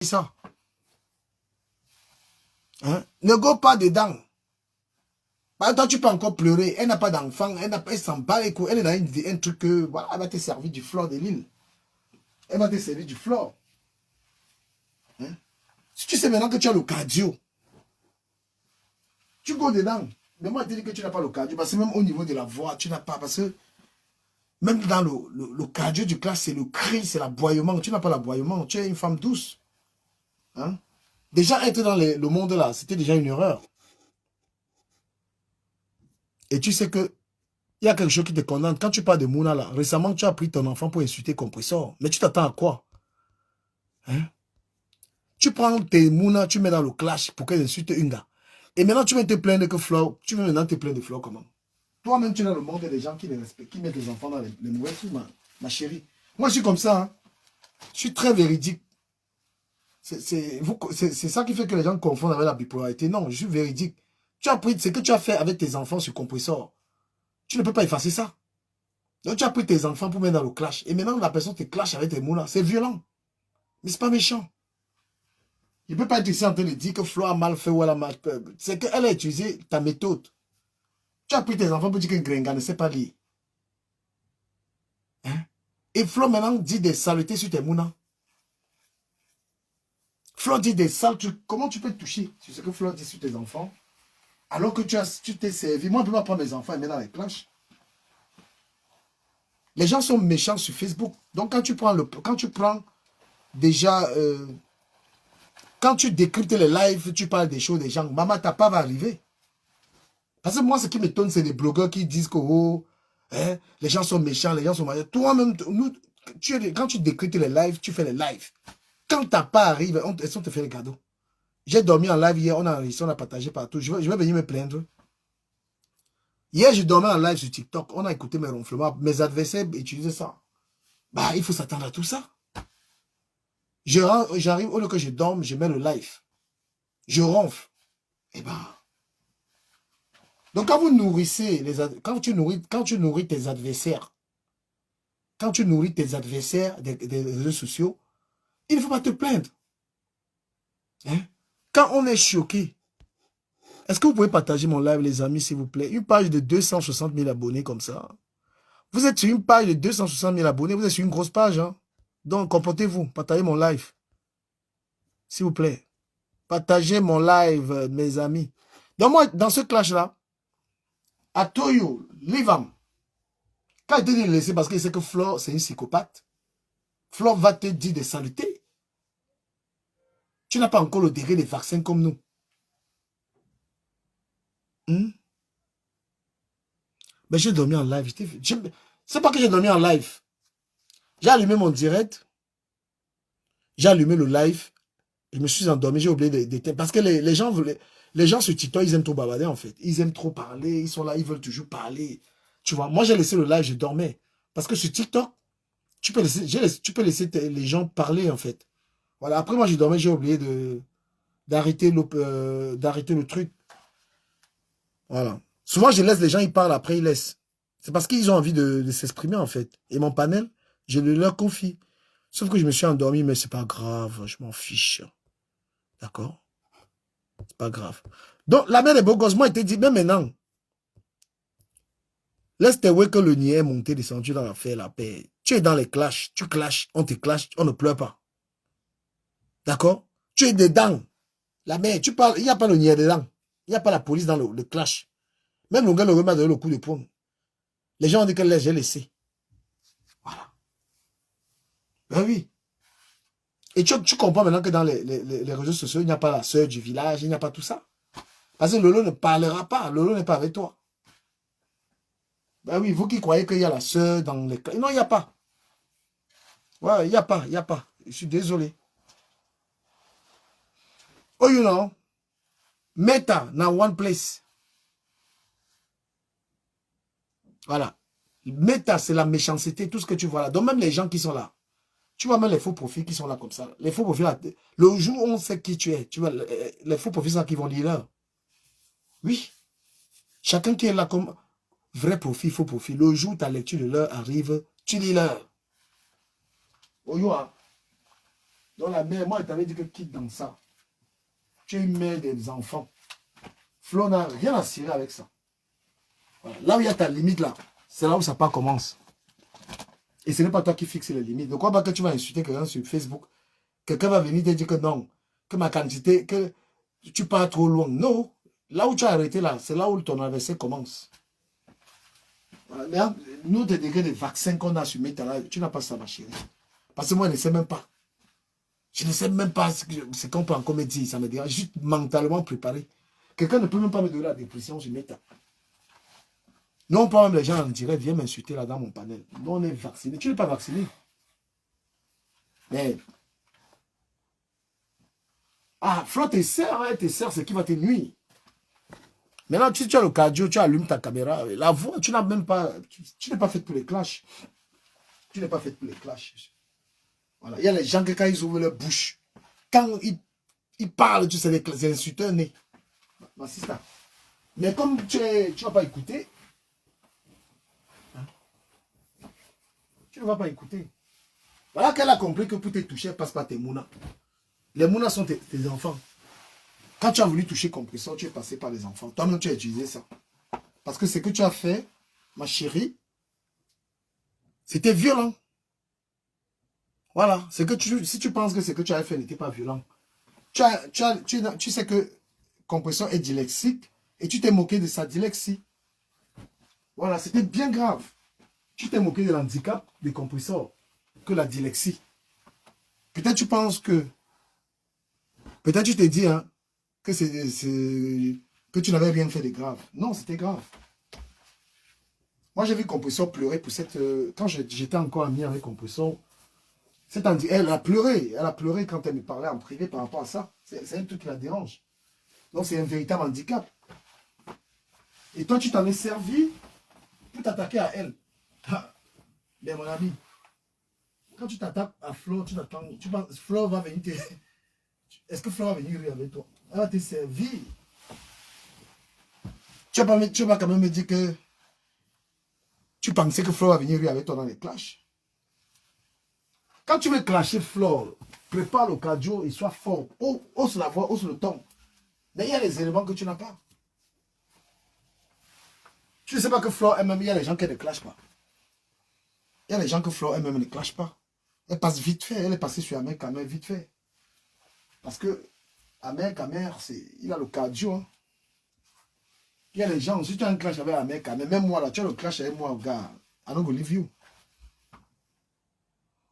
ça. Hein? Ne go pas dedans. Bah, toi, tu peux encore pleurer. Elle n'a pas d'enfant. Elle s'en bat les couilles. Elle est dans un truc que, voilà, elle va te servir du flore de l'île. Elle va te servir du flore. Hein? Si tu sais maintenant que tu as le cardio, tu go dedans. Mais moi, je te dis que tu n'as pas le cardio. Parce que même au niveau de la voix, tu n'as pas. Parce que même dans le cardio du classe, c'est le cri, c'est l'aboiement. Tu n'as pas l'aboiement. Tu es une femme douce. Hein? Déjà, être dans le monde là, c'était déjà une erreur. Et tu sais que il y a quelque chose qui te condamne. Quand tu parles de Mouna là, récemment, tu as pris ton enfant pour insulter Compressor. Mais tu t'attends à quoi? Hein? Tu prends tes Mouna, tu mets dans le clash pour qu'elle insulte une gars. Et maintenant, tu vas te plaindre que Flo, tu veux maintenant te plaindre de Flo comment? Toi-même, tu es dans le monde des gens qui les respectent, qui mettent les enfants dans les mauvais trucs, ma chérie. Moi, je suis comme ça. Hein. Je suis très véridique. C'est ça qui fait que les gens confondent avec la bipolarité. Non, je suis véridique. Tu as pris ce que tu as fait avec tes enfants sur Compressor. Tu ne peux pas effacer ça. Donc, tu as pris tes enfants pour mettre dans le clash. Et maintenant, la personne te clash avec tes mots-là. C'est violent. Mais c'est pas méchant. Il ne peut pas être ici en train de dire que Flo a mal fait ou elle a mal fait. C'est qu'elle a utilisé ta méthode. Tu as pris tes enfants pour dire que Grenga ne sait pas lire. Hein? Et Flo maintenant dit des saletés sur tes mounas. Flo dit des sales trucs. Comment tu peux te toucher sur ce que Flo dit sur tes enfants alors que tu t'es servi? Moi, je ne peux pas prendre mes enfants et mettre dans les clashs. Les gens sont méchants sur Facebook. Donc, quand tu prends déjà, quand tu décryptes les lives, tu parles des choses des gens, maman, ta part va arriver. Parce que moi, ce qui m'étonne, c'est les blogueurs qui disent que oh, hein, les gens sont méchants, les gens sont malades. Toi-même, quand tu décryptes les lives, tu fais les lives. Quand ta part arrive, on te fait les cadeaux. J'ai dormi en live hier, on a réussi, on a partagé partout. Je vais venir me plaindre. Hier, je dormais en live sur TikTok. On a écouté mes ronflements. Mes adversaires utilisaient ça. Bah, il faut s'attendre à tout ça. J'arrive, au lieu que je dorme, je mets le live. Je ronfle. Et ben. Donc, quand vous nourrissez, quand tu nourris tes adversaires, des réseaux sociaux, il ne faut pas te plaindre. Hein? Quand on est choqué, est-ce que vous pouvez partager mon live, les amis, s'il vous plaît? Une page de 260 000 abonnés comme ça. Vous êtes sur une page de 260 000 abonnés, vous êtes sur une grosse page. Hein? Donc, comportez-vous, partagez mon live. S'il vous plaît. Partagez mon live, mes amis. Donc, moi, dans ce clash-là, à Toyo, Livam, quand il te dit de laisser parce qu'il sait que Flore, c'est une psychopathe, Flore va te dire des salutés. Tu n'as pas encore le degré des vaccins comme nous. Mais j'ai dormi en live. C'est pas que j'ai dormi en live. J'ai allumé mon direct. J'ai allumé le live. Je me suis endormi. J'ai oublié d'éteindre. Parce que les gens sur TikTok, ils aiment trop bavarder en fait. Ils aiment trop parler. Ils sont là, ils veulent toujours parler. Tu vois, moi j'ai laissé le live, je dormais. Parce que sur TikTok, tu peux laisser les gens parler en fait. Voilà, après moi j'ai dormi, j'ai oublié d'arrêter le truc. Voilà. Souvent je laisse les gens, ils parlent, après ils laissent. C'est parce qu'ils ont envie de s'exprimer en fait. Et mon panel, je le leur confie. Sauf que je me suis endormi, mais c'est pas grave, je m'en fiche. D'accord? C'est pas grave. Donc la mère des beaux gosses, moi, elle te dit, même maintenant, laisse tes ouais que le niais est monté, descendu dans l'affaire, la paix. Tu es dans les clashs, tu clashes, on te clash, on ne pleure pas. D'accord? Tu es dedans. La mère, tu parles, il n'y a pas le niais dedans. Il n'y a pas la police dans le clash. Même le gars le m'a donné le coup de poing. Les gens ont dit que j'ai laissé. Voilà. Ben oui. Et tu comprends maintenant que dans les réseaux sociaux, il n'y a pas la sœur du village, il n'y a pas tout ça. Parce que Lolo ne parlera pas. Lolo n'est pas avec toi. Ben oui, vous qui croyez qu'il y a la sœur dans les... Non, il n'y a pas. Ouais, il n'y a pas, il n'y a pas. Je suis désolé. Oh, you know, Meta, now one place. Voilà. Meta, c'est la méchanceté, tout ce que tu vois là. Donc même les gens qui sont là, tu vois même les faux profils qui sont là comme ça. Les faux profils là, le jour où on sait qui tu es, tu vois, les faux profils là qui vont lire là. Oui. Chacun qui est là comme vrai profil, faux profil. Le jour où ta lecture de l'heure arrive, tu lis l'heure. Oh, you are. Donc la mère, moi, elle t'avait dit que quitte dans ça. Tu es une mère des enfants. Flo n'a rien à cirer avec ça. Voilà. Là où il y a ta limite, là, c'est là où ça part commence. Et ce n'est pas toi qui fixes les limites. Ne crois pas que tu vas insulter quelqu'un sur Facebook. Quelqu'un va venir te dire que non, que ma quantité, que tu pars trop loin. Non. Là où tu as arrêté, là, c'est là où ton adversaire commence. Voilà. Nous, des degrés de vaccins qu'on a sur Meta, tu n'as pas ça, ma chérie. Parce que moi, je ne sais même pas. Je ne sais même pas ce qu'on peut encore me dire. Ça me dérange. Juste mentalement préparé. Quelqu'un ne peut même pas me donner la dépression sur Meta. Non, pas même les gens en direct viennent m'insulter là dans mon panel. Nous, on est vacciné. Tu n'es pas vacciné. Mais. Ah, Flo, tes sœurs, c'est qui va te nuire. Maintenant, si tu as le cardio, tu allumes ta caméra. La voix, tu n'as même pas. Tu n'es pas fait pour les clashs. Tu n'es pas fait pour les clashs. Voilà. Il y a les gens que quand ils ouvrent leur bouche, quand ils parlent, tu sais, les insulteurs nés. Ma sister. Mais comme tu ne vas pas écouter, hein, tu ne vas pas écouter. Voilà qu'elle a compris que pour te toucher, elle passe par tes mounas. Les mounas sont tes enfants. Quand tu as voulu toucher compresseur, tu es passé par les enfants. Toi-même, tu as utilisé ça. Parce que ce que tu as fait, ma chérie, c'était violent. Voilà. Si tu penses que ce que tu avais fait n'était pas violent, tu sais que compresseur est dyslexique et tu t'es moqué de sa dyslexie. Voilà, c'était bien grave. Tu t'es moqué de l'handicap des compresseurs que la dyslexie. Peut-être tu penses que... Peut-être tu t'es dit hein, que, que tu n'avais rien fait de grave. Non, c'était grave. Moi, j'ai vu compresseur pleurer pour cette... quand j'étais encore ami avec compresseur, elle a pleuré. Elle a pleuré quand elle me parlait en privé par rapport à ça. C'est un truc qui la dérange. Donc, c'est un véritable handicap. Et toi, tu t'en es servi pour t'attaquer à elle. Mais mon ami, quand tu t'attaques à Flo, tu t'attends... Tu penses Flo va venir te... Est-ce que Flo va venir rire avec toi? Elle va te servir. Tu vas quand même me dire que tu pensais que Flo va venir rire avec toi dans les clashs. Quand tu veux clasher Flo, prépare le cardio et sois fort. Hausse la voix, hausse le ton. Mais il y a les éléments que tu n'as pas. Tu ne sais pas que Flo elle-même, il y a les gens qui ne clashent pas. Il y a les gens que Flo elle-même ne clashent pas. Elle passe vite fait. Elle est passée sur Amer Kamer vite fait. Parce que Amer Kamer, il a le cardio. Hein. Il y a les gens, si tu as un clash avec Amer Kamer, même moi là, tu as le clash avec moi, gars. I don't go leave you.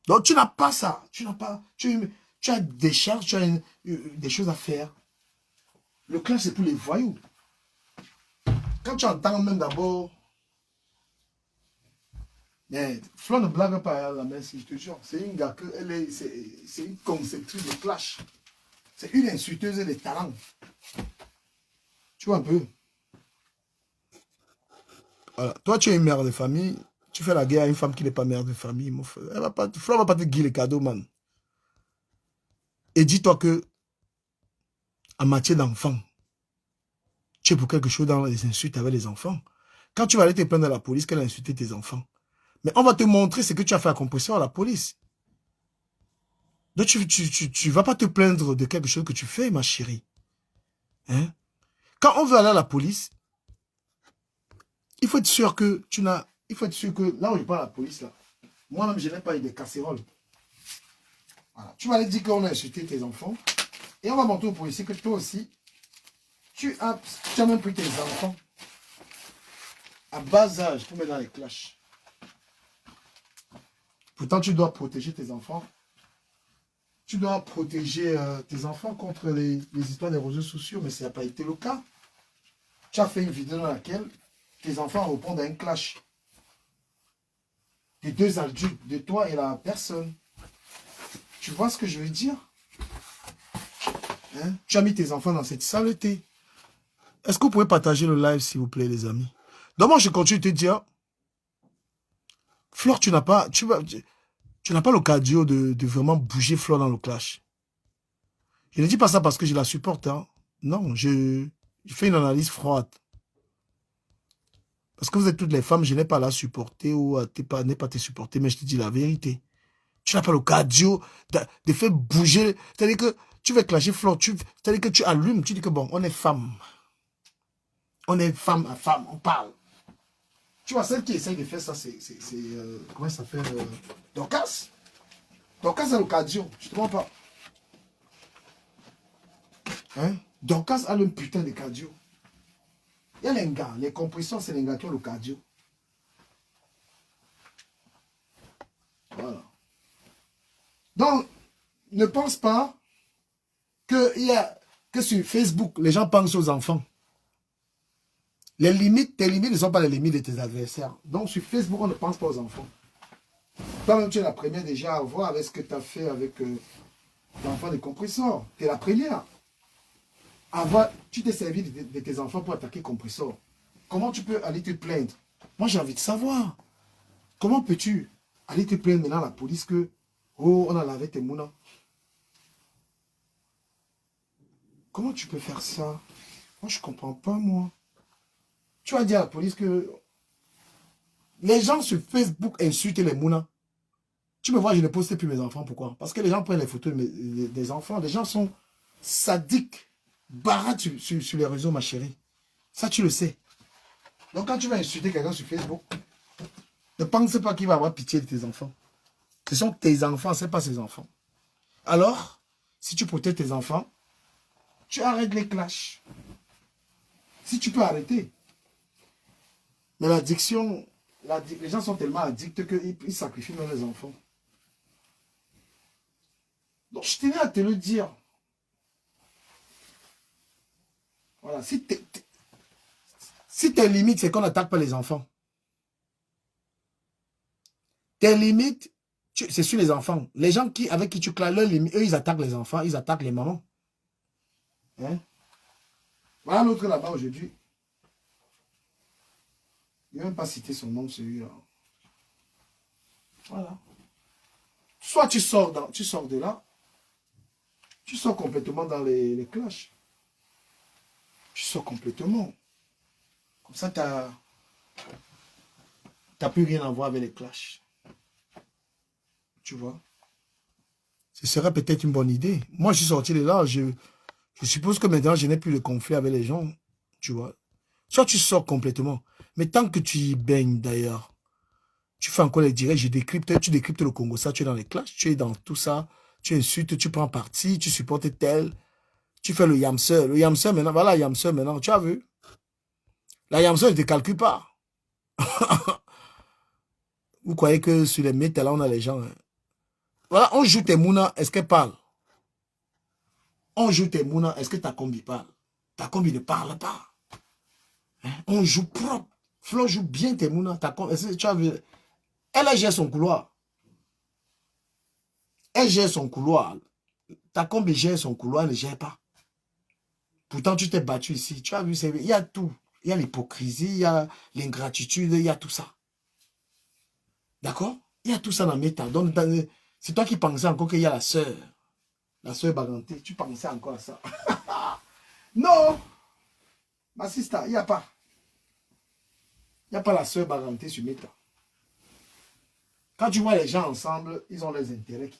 Donc tu n'as pas ça. Tu n'as pas. Tu as des charges, tu as des choses à faire. Le clash, c'est pour les voyous. Quand tu entends même d'abord. Mais Flo ne blague pas à la merci, je te jure. C'est une gars que c'est une conceptrice de clash. C'est une insulteuse de talent. Tu vois un peu. Voilà. Toi, tu es une mère de famille. Tu fais la guerre à une femme qui n'est pas mère de famille. Mon frère. Flo ne va pas te guider les cadeaux, man. Et dis-toi que, en matière d'enfants, tu es pour quelque chose dans les insultes avec les enfants. Quand tu vas aller te plaindre à la police qu'elle a insulté tes enfants. Mais on va te montrer ce que tu as fait à compression à la police. Donc tu ne vas pas te plaindre de quelque chose que tu fais, ma chérie. Hein? Quand on veut aller à la police, il faut être sûr que il faut être sûr que là où je parle à la police, là, moi-même, je n'ai pas eu des casseroles. Voilà. Tu vas aller dire qu'on a insulté tes enfants. Et on va montrer aux policiers que toi aussi, tu as même pris tes enfants à bas âge pour mettre dans les clashs. Pourtant, tu dois protéger tes enfants. Tu dois protéger tes enfants contre les histoires des réseaux sociaux, mais ça n'a pas été le cas. Tu as fait une vidéo dans laquelle tes enfants répondent à un clash. Des deux adultes, de toi et la personne. Tu vois ce que je veux dire? Hein? Tu as mis tes enfants dans cette saleté. Est-ce que vous pouvez partager le live, s'il vous plaît, les amis? Donc moi, je continue de te dire, Flore, tu n'as pas le cardio de vraiment bouger Flore dans le clash. Je ne dis pas ça parce que je la supporte. Hein. Non, je fais une analyse froide. Parce que vous êtes toutes les femmes, je n'ai pas à la supporter ou à ne pas te supporter, mais je te dis la vérité. Tu n'as pas le cardio de faire bouger. C'est-à-dire que tu veux clasher flot. C'est-à-dire que tu allumes, tu dis que bon, on est femme. On est femme à femme, on parle. Tu vois, celle qui essaye de faire ça, c'est comment ça s'appelle Dorcas. Dorcas a le cardio, je te mens pas. Hein? Dorcas a le putain de cardio. Il y a les gars, les compresseurs, c'est les gars qui ont le cardio. Voilà. Donc, ne pense pas que sur Facebook, les gens pensent aux enfants. Les limites, tes limites ne sont pas les limites de tes adversaires. Donc, sur Facebook, on ne pense pas aux enfants. Toi-même, tu es la première déjà à voir avec ce que tu as fait avec l'enfant des compresseurs. Tu es la première. Tu t'es servi de tes enfants pour attaquer compresseur. Comment tu peux aller te plaindre? Moi, j'ai envie de savoir. Comment peux-tu aller te plaindre maintenant à la police que, oh, on a lavé tes mounas? Comment tu peux faire ça? Moi, je ne comprends pas, moi. Tu vas dire à la police que les gens sur Facebook insultent les mounas. Tu me vois, je ne poste plus mes enfants. Pourquoi? Parce que les gens prennent les photos des enfants. Les gens sont sadiques, barates sur les réseaux, ma chérie. Ça, tu le sais. Donc, quand tu vas insulter quelqu'un sur Facebook, ne pense pas qu'il va avoir pitié de tes enfants. Ce sont tes enfants, ce n'est pas ses enfants. Alors, si tu protèges tes enfants, tu arrêtes les clashs. Si tu peux arrêter. Mais l'addiction, les gens sont tellement addicts qu'ils sacrifient même les enfants. Donc, je tenais à te le dire. Voilà, si tes limites, c'est qu'on n'attaque pas les enfants. Tes limites, c'est sur les enfants. Les gens avec qui tu clashes leurs limites, eux, ils attaquent les enfants, ils attaquent les mamans. Hein? Voilà l'autre là-bas aujourd'hui. Il n'a même pas cité son nom, celui-là. Voilà. Soit tu sors de là, tu sors complètement dans les clashs. Tu sors complètement. Comme ça, tu n'as plus rien à voir avec les clashs. Tu vois? Ce serait peut-être une bonne idée. Moi, je suis sorti de là. Je suppose que maintenant, je n'ai plus de conflit avec les gens. Tu vois? Soit tu sors complètement. Mais tant que tu y baignes, d'ailleurs, tu fais encore les directs, tu décryptes le Congo. Ça, tu es dans les clashs, tu es dans tout ça. Tu insultes, tu prends parti, tu supportes tel. Tu fais le yamseur. Le yamseur, maintenant, voilà, yamseur, maintenant, tu as vu? La yamseur ne te calcule pas. Vous croyez que sur les mythes, là, on a les gens. Hein? Voilà, on joue tes mounas, est-ce qu'elle parle? On joue tes mounas, est-ce que ta combi parle? Ta combi ne parle pas. Hein? On joue propre. Flo joue bien tes mounas. Tu as vu? Elle gère son couloir. Elle gère son couloir. Ta combi gère son couloir, elle ne gère pas. Pourtant, tu t'es battu ici. Tu as vu, il y a tout. Il y a l'hypocrisie, il y a l'ingratitude, il y a tout ça. D'accord? Il y a tout ça dans mes temps. Donc, c'est toi qui pensais encore qu'il y a la sœur Baganté. Tu pensais encore à ça. Non! Ma sister, il n'y a pas. Il n'y a pas la sœur Baganté sur mes temps. Quand tu vois les gens ensemble, ils ont leurs intérêts.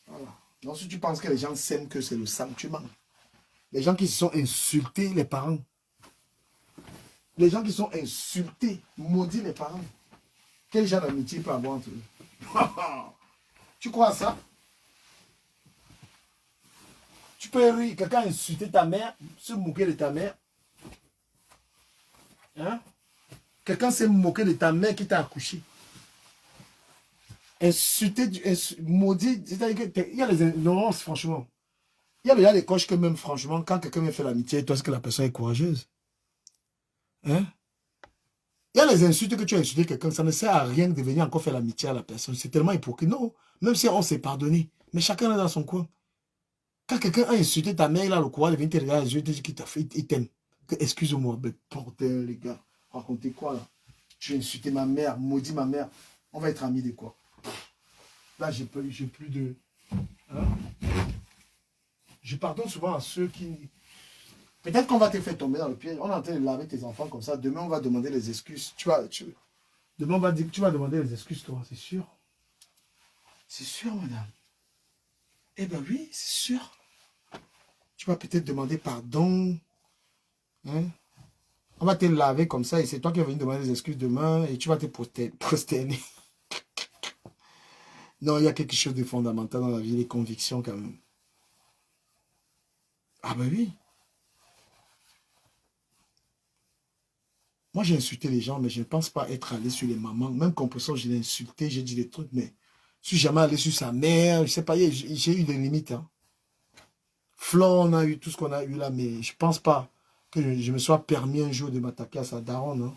Voilà. Donc, si tu penses que les gens s'aiment, que c'est le sang, tu mens. Les gens qui se sont insultés, les parents. Les gens qui sont insultés, maudits les parents. Quel genre d'amitié peut avoir entre eux? Tu crois à ça? Tu peux rire, quelqu'un a insulté ta mère, se moquer de ta mère. Hein? Quelqu'un s'est moqué de ta mère qui t'a accouché. Insulté, maudit, c'est-à-dire qu'il y a les ignorances, franchement. Il y a déjà des coches que même, franchement, quand quelqu'un me fait l'amitié, toi, est-ce que la personne est courageuse? Hein? Il y a les insultes que tu as insulté quelqu'un, ça ne sert à rien de venir encore faire l'amitié à la personne. C'est tellement hypocrite. Non, même si on s'est pardonné, mais chacun est dans son coin. Quand quelqu'un a insulté ta mère, il a le courage de venir te regarder les yeux et te dire qu'il t'a fait, il t'aime. Excuse-moi, mais bordel, les gars, racontez quoi là? Tu as insulté ma mère, maudit ma mère. On va être amis de quoi? Là, j'ai plus de... Hein? Je pardonne souvent à ceux qui... Peut-être qu'on va te faire tomber dans le piège. On est en train de laver tes enfants comme ça. Demain, on va demander les excuses. Demain, on va dire que tu vas demander les excuses, toi, c'est sûr. C'est sûr, madame. Eh bien oui, c'est sûr. Tu vas peut-être demander pardon. Hein? On va te laver comme ça et c'est toi qui vas venir demander des excuses demain et tu vas te prosterner. Non, il y a quelque chose de fondamental dans la vie, les convictions quand même. Ah ben oui. Moi, j'ai insulté les gens, mais je ne pense pas être allé sur les mamans. Même Compression, je l'ai insulté, j'ai dit des trucs, mais je suis jamais allé sur sa mère. Je sais pas, j'ai eu des limites. Hein. Flo, on a eu tout ce qu'on a eu là, mais je pense pas que je me sois permis un jour de m'attaquer à sa daronne. Hein.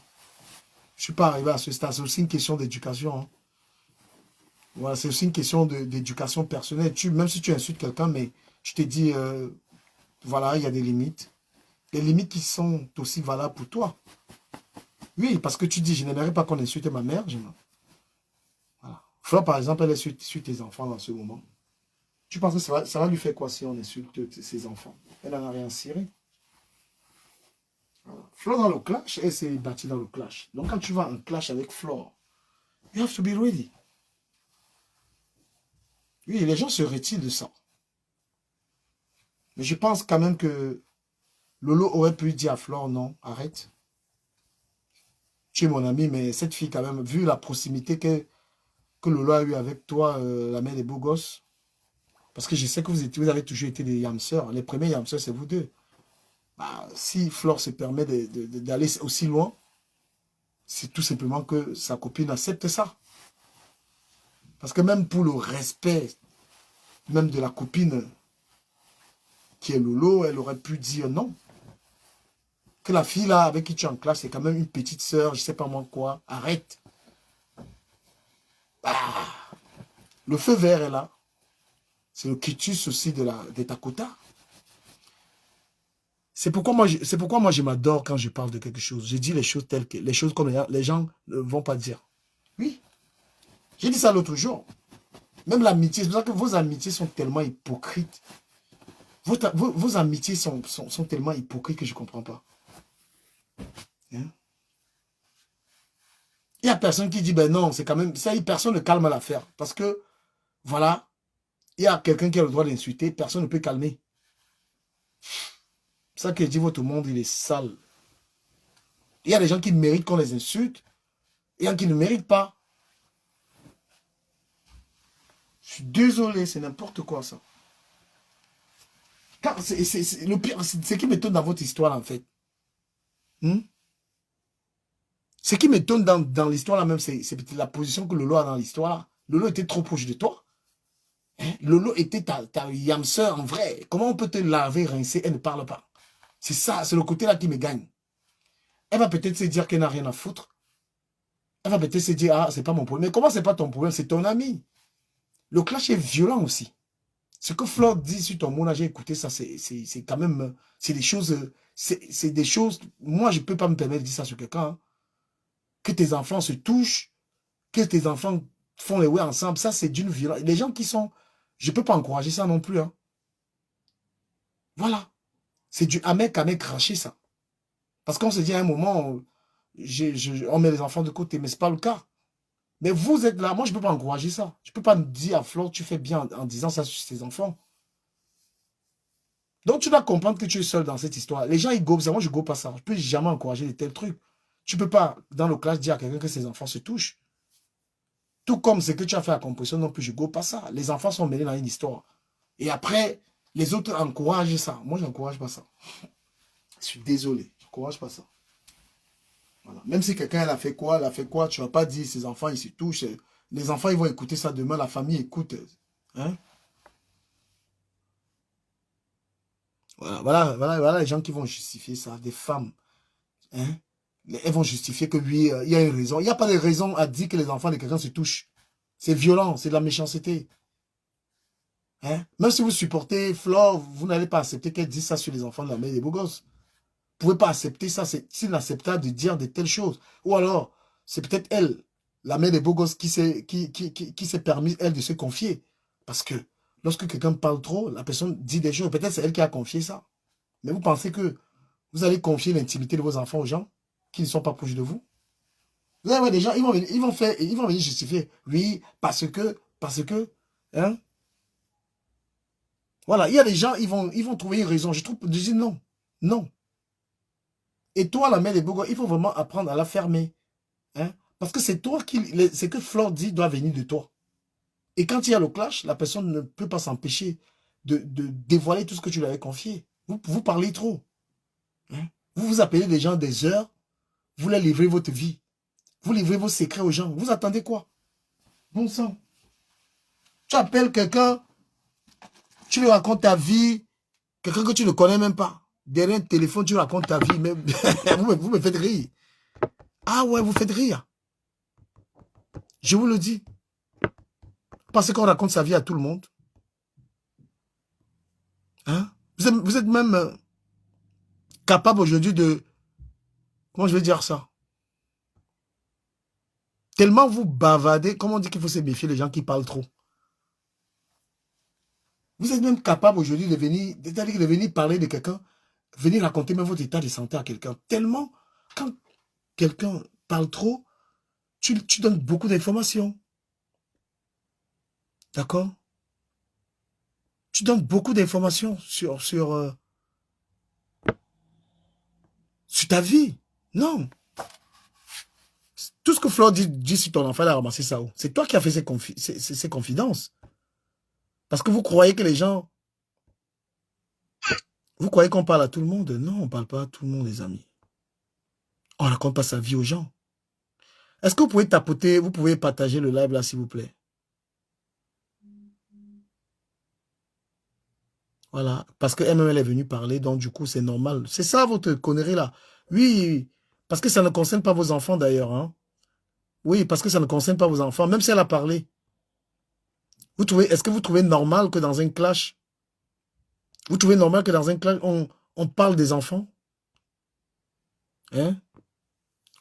Je ne suis pas arrivé à ce stade. C'est aussi une question d'éducation. Hein. Voilà, c'est aussi une question d'éducation personnelle. Même si tu insultes quelqu'un, mais je te dis, voilà, il y a des limites. Les limites qui sont aussi valables pour toi. Oui, parce que tu dis, je n'aimerais pas qu'on insulte ma mère. Voilà. Fleur, par exemple, elle est sur tes enfants dans ce moment. Tu penses que ça va lui faire quoi si on insulte ses enfants? Elle n'en a rien ciré. Voilà. Fleur dans le clash, elle s'est battue dans le clash. Donc quand tu vas en clash avec Fleur, you have to be ready. Oui, les gens se retirent de ça. Mais je pense quand même que Lolo aurait pu dire à Fleur, non, arrête. Tu es mon ami, mais cette fille quand même, vu la proximité que Lolo a eu avec toi, la mère des beaux gosses, parce que je sais que vous avez toujours été des yamseurs. Les premiers yamseurs, c'est vous deux. Bah, si Flore se permet d'aller aussi loin, c'est tout simplement que sa copine accepte ça. Parce que même pour le respect, même de la copine qui est Lolo, elle aurait pu dire non. Que la fille là, avec qui tu es en classe, c'est quand même une petite sœur, je sais pas moi quoi, arrête. Ah, le feu vert est là. C'est le quitus aussi de ta quota. C'est pourquoi moi je m'adore quand je parle de quelque chose. Je dis les choses telles que les choses comme les gens ne vont pas dire. Oui. J'ai dit ça l'autre jour. Même l'amitié, c'est pour ça que vos amitiés sont tellement hypocrites. Vos amitiés sont tellement hypocrites que je ne comprends pas. Hein? Il n'y a personne qui dit, ben non, c'est quand même, ça, personne ne calme l'affaire. Parce que, voilà, il y a quelqu'un qui a le droit d'insulter, personne ne peut calmer. C'est ça que je dis, votre monde, il est sale. Il y a des gens qui méritent qu'on les insulte, et il y en a qui ne méritent pas. Je suis désolé, c'est n'importe quoi ça. C'est le pire, c'est ce qui m'étonne dans votre histoire en fait. Hmm? Ce qui m'étonne dans l'histoire là même, c'est la position que Lolo a dans l'histoire. Lolo était trop proche de toi. Hein? Lolo était ta yam-sœur en vrai. Comment on peut te laver, rincer, elle ne parle pas? C'est ça, c'est le côté là qui me gagne. Elle va peut-être se dire qu'elle n'a rien à foutre. Elle va peut-être se dire, ah, c'est pas mon problème. Mais comment c'est pas ton problème? C'est ton ami. Le clash est violent aussi. Ce que Flore dit sur ton mot, j'ai écouté ça, c'est quand même, c'est des choses, c'est des choses, moi je ne peux pas me permettre de dire ça sur quelqu'un, hein. Que tes enfants se touchent, que tes enfants font les ouais ensemble, ça c'est d'une violence. Les gens qui sont, je ne peux pas encourager ça non plus, hein. Voilà, c'est du à mec cracher ça. Parce qu'on se dit à un moment, on met les enfants de côté, mais ce n'est pas le cas. Mais vous êtes là, moi je ne peux pas encourager ça. Je ne peux pas dire à Flore, tu fais bien en disant ça sur tes enfants. Donc, tu dois comprendre que tu es seul dans cette histoire. Les gens, ils gobent ça. Moi, je ne gobe pas ça. Je ne peux jamais encourager de tels trucs. Tu ne peux pas, dans le classe, dire à quelqu'un que ses enfants se touchent. Tout comme ce que tu as fait à Compression, non plus, je ne gobe pas ça. Les enfants sont mêlés dans une histoire. Et après, les autres encouragent ça. Moi, je n'encourage pas ça. Je suis désolé. Je n'encourage pas ça. Voilà. Même si quelqu'un, elle a fait quoi, tu ne vas pas dire ses enfants, ils se touchent. Les enfants, ils vont écouter ça demain. La famille écoute. Hein? Voilà les gens qui vont justifier ça. Des femmes. Hein? Elles vont justifier que oui, il y a une raison. Il n'y a pas de raison à dire que les enfants de quelqu'un se touchent. C'est violent, c'est de la méchanceté. Hein? Même si vous supportez Flore, vous n'allez pas accepter qu'elle dise ça sur les enfants de la mère des beaux gosses. Vous ne pouvez pas accepter ça, c'est inacceptable de dire de telles choses. Ou alors, c'est peut-être elle, la mère des beaux gosses, qui s'est permis, elle, de se confier. Parce que lorsque quelqu'un parle trop, la personne dit des choses. Peut-être c'est elle qui a confié ça. Mais vous pensez que vous allez confier l'intimité de vos enfants aux gens qui ne sont pas proches de vous? Vous allez voir des gens, ils vont venir justifier. Oui, parce que. Hein? Voilà, il y a des gens, ils vont trouver une raison. Je dis non. Non. Et toi, la mère des beaux, il faut vraiment apprendre à la fermer. Hein? Parce que c'est toi qui... Ce que Flore dit doit venir de toi. Et quand il y a le clash, la personne ne peut pas s'empêcher de dévoiler tout ce que tu lui avais confié. Vous parlez trop. Hein? Vous vous appelez des gens des heures, vous leur livrez votre vie. Vous livrez vos secrets aux gens. Vous attendez quoi? Bon sang. Tu appelles quelqu'un, tu lui racontes ta vie, quelqu'un que tu ne connais même pas. Derrière un téléphone, tu racontes ta vie. Mais vous me faites rire. Ah ouais, vous faites rire. Je vous le dis. Parce qu'on raconte sa vie à tout le monde. Hein? Vous êtes même capable aujourd'hui de... Comment je vais dire ça? Tellement vous bavardez, comment on dit qu'il faut se méfier des gens qui parlent trop. Vous êtes même capable aujourd'hui de venir parler de quelqu'un, venir raconter même votre état de santé à quelqu'un. Tellement, quand quelqu'un parle trop, tu donnes beaucoup d'informations. D'accord? Tu donnes beaucoup d'informations sur ta vie. Non. Tout ce que Flore dit sur ton enfant, elle a ramassé ça où? C'est toi qui as fait ses confidences. Parce que vous croyez que les gens... Vous croyez qu'on parle à tout le monde? Non, on ne parle pas à tout le monde, les amis. On ne raconte pas sa vie aux gens. Est-ce que vous pouvez tapoter, vous pouvez partager le live là, s'il vous plaît? Voilà. Parce que MML est venu parler, donc du coup, c'est normal. C'est ça votre connerie là. Oui, parce que ça ne concerne pas vos enfants d'ailleurs. Hein? Oui, parce que ça ne concerne pas vos enfants, même si elle a parlé. Est-ce que vous trouvez normal que dans un clash, on parle des enfants? Hein?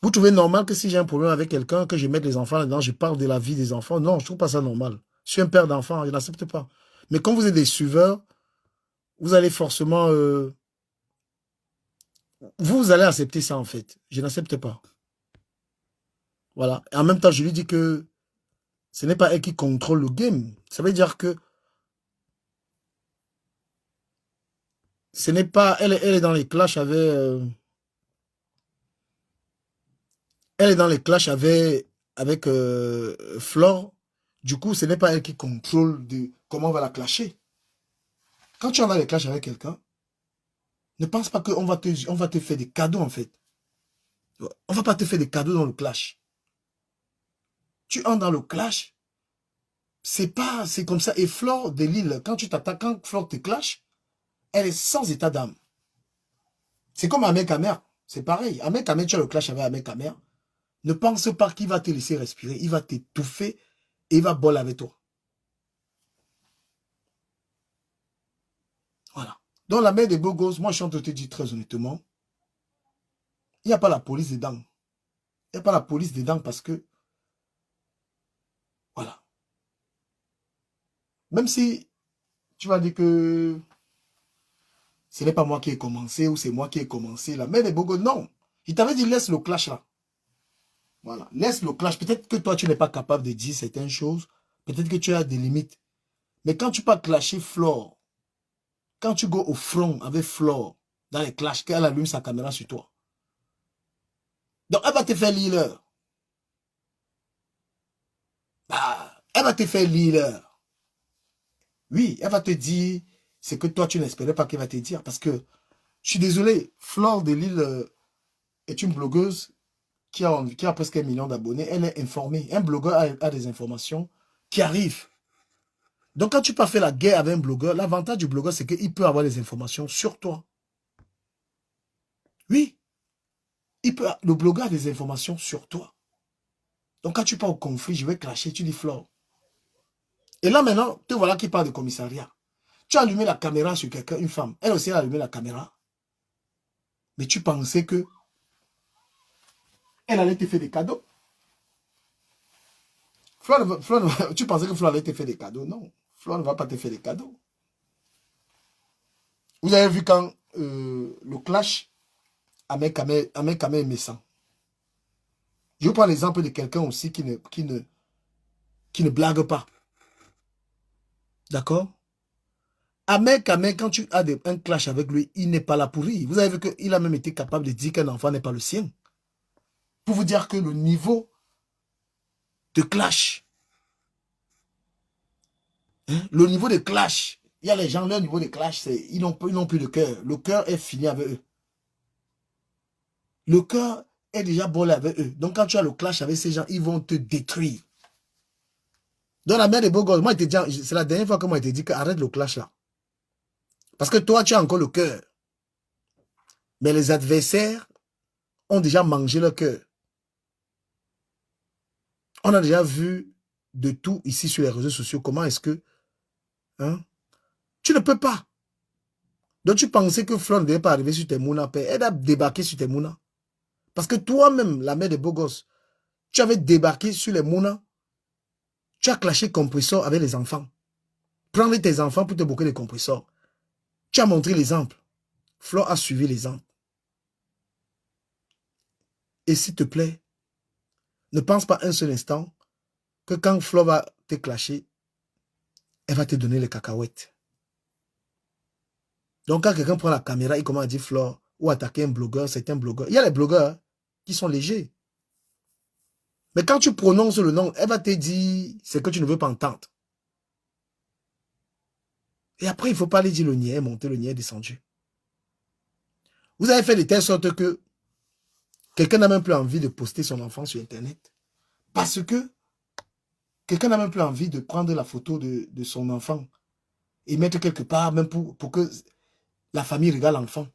Vous trouvez normal que si j'ai un problème avec quelqu'un, que je mette les enfants là-dedans, je parle de la vie des enfants? Non, je ne trouve pas ça normal. Je suis un père d'enfants, je n'accepte pas. Mais quand vous êtes des suiveurs, vous allez forcément... vous allez accepter ça en fait. Je n'accepte pas. Voilà. Et en même temps, je lui dis que ce n'est pas elle qui contrôle le game. Ça veut dire que ce n'est pas... Elle est dans les clashs avec... elle est dans les clashs avec Flore. Du coup, ce n'est pas elle qui contrôle de comment on va la clasher. Quand tu en as les clashs avec quelqu'un, ne pense pas qu'on va on va te faire des cadeaux, en fait. On va pas te faire des cadeaux dans le clash. Tu entres dans le clash, c'est comme ça. Et Flore de Lille, quand Flore te clash, elle est sans état d'âme. C'est comme Ahmed Kamer. C'est pareil. Ahmed Kamer, tu as le clash avec Ahmed Kamer. Ne pense pas qu'il va te laisser respirer. Il va t'étouffer et il va boller avec toi. Voilà. Donc la mère des beaux gosses, moi je suis en train de te dire très honnêtement, il n'y a pas la police dedans. Il n'y a pas la police dedans parce que, voilà. Même si tu vas dire que ce n'est pas moi qui ai commencé ou c'est moi qui ai commencé, la mère des beaux gosses, non. Il t'avait dit laisse le clash là. Voilà. Laisse le clash. Peut-être que toi tu n'es pas capable de dire certaines choses. Peut-être que tu as des limites. Mais quand tu peux clasher Flore, quand tu go au front avec Flore, dans les clashs, qu'elle allume sa caméra sur toi. Donc elle va te faire lire. Bah, elle va te faire lire. Oui, elle va te dire ce que toi, tu n'espérais pas qu'elle va te dire. Parce que, je suis désolé, Flore de Lille est une blogueuse qui a presque 1 million d'abonnés. Elle est informée. Un blogueur a des informations qui arrivent. Donc, quand tu peux faire la guerre avec un blogueur, l'avantage du blogueur, c'est qu'il peut avoir des informations sur toi. Oui, le blogueur a des informations sur toi. Donc, quand tu pars au conflit, je vais clasher, tu dis Flore. Et là, maintenant, te voilà qui parle de commissariat. Tu as allumé la caméra sur quelqu'un, une femme. Elle aussi a allumé la caméra. Mais tu pensais que elle allait te faire des cadeaux. Tu pensais que Flore allait te faire des cadeaux. Non, Flore ne va pas te faire des cadeaux. Vous avez vu quand le clash Ahmed Kamer et Messan. Je vous prends l'exemple de quelqu'un aussi qui ne blague pas. D'accord? Ahmed, quand tu as un clash avec lui, il n'est pas là pour rire. Vous avez vu qu'il a même été capable de dire qu'un enfant n'est pas le sien. Pour vous dire que le niveau de clash, hein, le niveau de clash, il y a les gens, leur niveau de clash, ils n'ont plus de cœur. Le cœur est fini avec eux. Le cœur est déjà brûlé avec eux. Donc quand tu as le clash avec ces gens, ils vont te détruire. Dans la mère des beaux gosses, moi, c'est la dernière fois que moi, je t'ai dit qu'arrête le clash là. Parce que toi, tu as encore le cœur. Mais les adversaires ont déjà mangé le cœur. On a déjà vu de tout ici sur les réseaux sociaux. Comment est-ce que... Hein, tu ne peux pas. Donc tu pensais que Flore ne devait pas arriver sur tes mounas. Elle a débarqué sur tes mounas. Parce que toi-même, la mère des beaux gosses, tu avais débarqué sur les mounas. Tu as clashé compresseur avec les enfants. Prendre tes enfants pour te bouquer les compresseurs. Tu as montré l'exemple. Flore a suivi l'exemple. Et s'il te plaît, ne pense pas un seul instant que quand Flore va te clasher, elle va te donner les cacahuètes. Donc quand quelqu'un prend la caméra, il commence à dire Flore ou attaquer un blogueur, c'est un blogueur. Il y a les blogueurs qui sont légers. Mais quand tu prononces le nom, elle va te dire ce que tu ne veux pas entendre. Et après, il ne faut pas aller dire le niais est monté, le niais est descendu. Vous avez fait de telle sorte que quelqu'un n'a même plus envie de poster son enfant sur Internet. Parce que quelqu'un n'a même plus envie de prendre la photo de son enfant et mettre quelque part, même pour que la famille regarde l'enfant.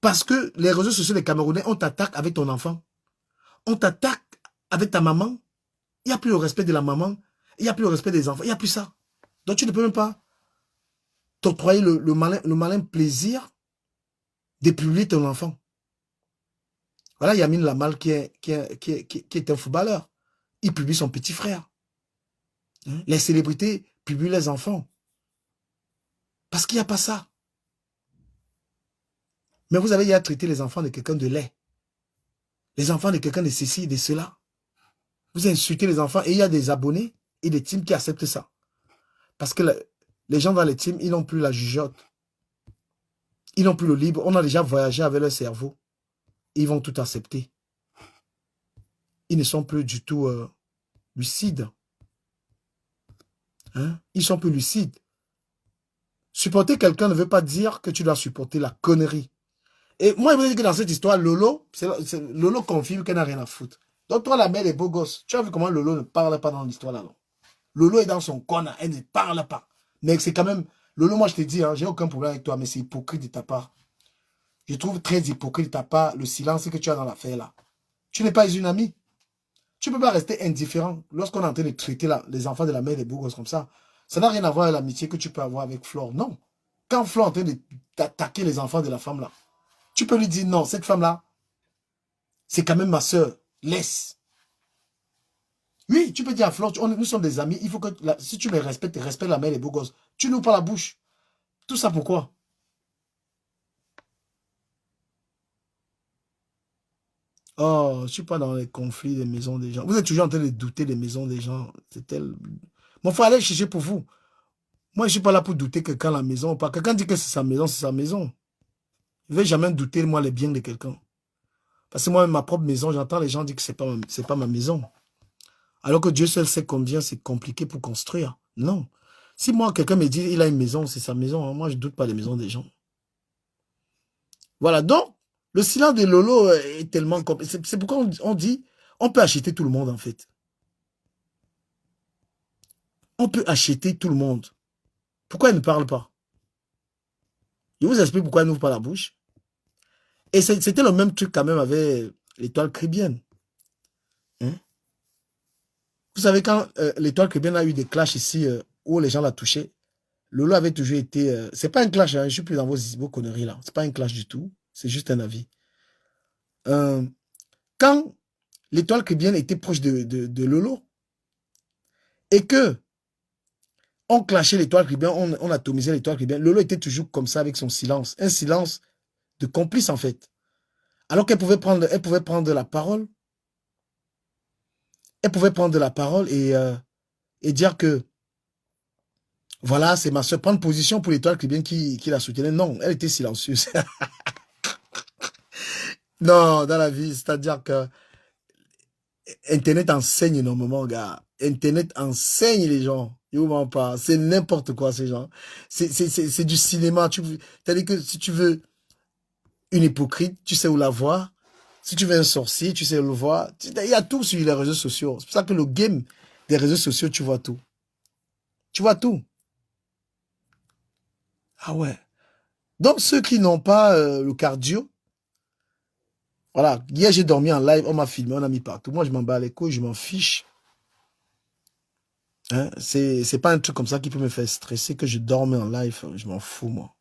Parce que les réseaux sociaux des Camerounais, on t'attaque avec ton enfant. On t'attaque avec ta maman. Il n'y a plus le respect de la maman. Il n'y a plus le respect des enfants. Il n'y a plus ça. Donc tu ne peux même pas t'octroyer le malin plaisir de publier ton enfant. Voilà Yamine Lamal qui est un footballeur. Il publie son petit frère. Les célébrités publient les enfants. Parce qu'il n'y a pas ça. Mais vous avez déjà traité les enfants de quelqu'un de laid. Les enfants de quelqu'un de ceci, de cela. Vous insultez les enfants et il y a des abonnés et des teams qui acceptent ça. Parce que les gens dans les teams, ils n'ont plus la jugeote. Ils n'ont plus le libre. On a déjà voyagé avec leur cerveau. Ils vont tout accepter. Ils ne sont plus du tout lucides. Hein? Ils sont plus lucides. Supporter quelqu'un ne veut pas dire que tu dois supporter la connerie. Et moi, je vous dis que dans cette histoire, Lolo confirme qu'elle n'a rien à foutre. Donc toi, la mère des beaux gosses, tu as vu comment Lolo ne parle pas dans l'histoire là, non? Lolo est dans son coin, elle ne parle pas. Mais c'est quand même... Lolo, moi je te dis, hein, j'ai aucun problème avec toi, mais c'est hypocrite de ta part. Je trouve très hypocrite de ta part le silence que tu as dans l'affaire là. Tu n'es pas une amie. Tu ne peux pas rester indifférent lorsqu'on est en train de traiter les enfants de la mère des beaux gosses comme ça. Ça n'a rien à voir avec l'amitié que tu peux avoir avec Flore. Non. Quand Flore est en train d'attaquer les enfants de la femme là, tu peux lui dire non, cette femme là, c'est quand même ma soeur. Laisse. Oui, tu peux dire à Flore, nous sommes des amis, il faut que, si tu me respectes, respecte la mère des beaux gosses. Tu n'ouvres pas la bouche. Tout ça pourquoi? Oh, je ne suis pas dans les conflits des maisons des gens. Vous êtes toujours en train de douter des maisons des gens. C'est tel... Bon, il faut aller chercher pour vous. Moi, je ne suis pas là pour douter quelqu'un à la maison. Pas. Quelqu'un dit que c'est sa maison, c'est sa maison. Je ne vais jamais douter, moi, les biens de quelqu'un. Parce que moi, ma propre maison, j'entends les gens dire que ce n'est pas ma maison. Alors que Dieu seul sait combien c'est compliqué pour construire. Non. Si moi, quelqu'un me dit qu'il a une maison, c'est sa maison. Hein. Moi, je ne doute pas des maisons des gens. Voilà. Donc, le silence de Lolo est tellement compliqué. C'est pourquoi on dit, on peut acheter tout le monde, en fait. On peut acheter tout le monde. Pourquoi elle ne parle pas? Je vous explique pourquoi elle n'ouvre pas la bouche. Et c'était le même truc quand même avec l'étoile caribéenne. Hein? Vous savez, quand l'étoile caribéenne a eu des clashs ici, où les gens l'ont touché, Lolo avait toujours été... c'est pas un clash, hein, je ne suis plus dans vos conneries là. C'est pas un clash du tout. C'est juste un avis. Quand l'étoile caribéenne était proche de Lolo, et que on clashait l'étoile caribéenne, on atomisait l'étoile caribéenne, Lolo était toujours comme ça avec son silence. Un silence de complice en fait. Alors qu'elle pouvait prendre la parole. Elle pouvait prendre la parole et et dire que, voilà, c'est ma soeur, prendre position pour l'étoile chrétienne qui la soutenait. Non, elle était silencieuse. Non, dans la vie, c'est-à-dire que Internet enseigne énormément, gars. Internet enseigne les gens. Je vous mens pas. C'est n'importe quoi, ces gens. C'est du cinéma. C'est-à-dire que si tu veux une hypocrite, tu sais où la voir. Si tu veux un sorcier, tu sais où le voir. Il y a tout sur les réseaux sociaux. C'est pour ça que le game des réseaux sociaux, tu vois tout. Tu vois tout. Ah ouais. Donc, ceux qui n'ont pas le cardio, voilà. Hier, j'ai dormi en live, on m'a filmé, on a mis partout. Moi, je m'en bats les couilles, je m'en fiche. Hein? C'est pas un truc comme ça qui peut me faire stresser que je dorme en live. Je m'en fous, moi.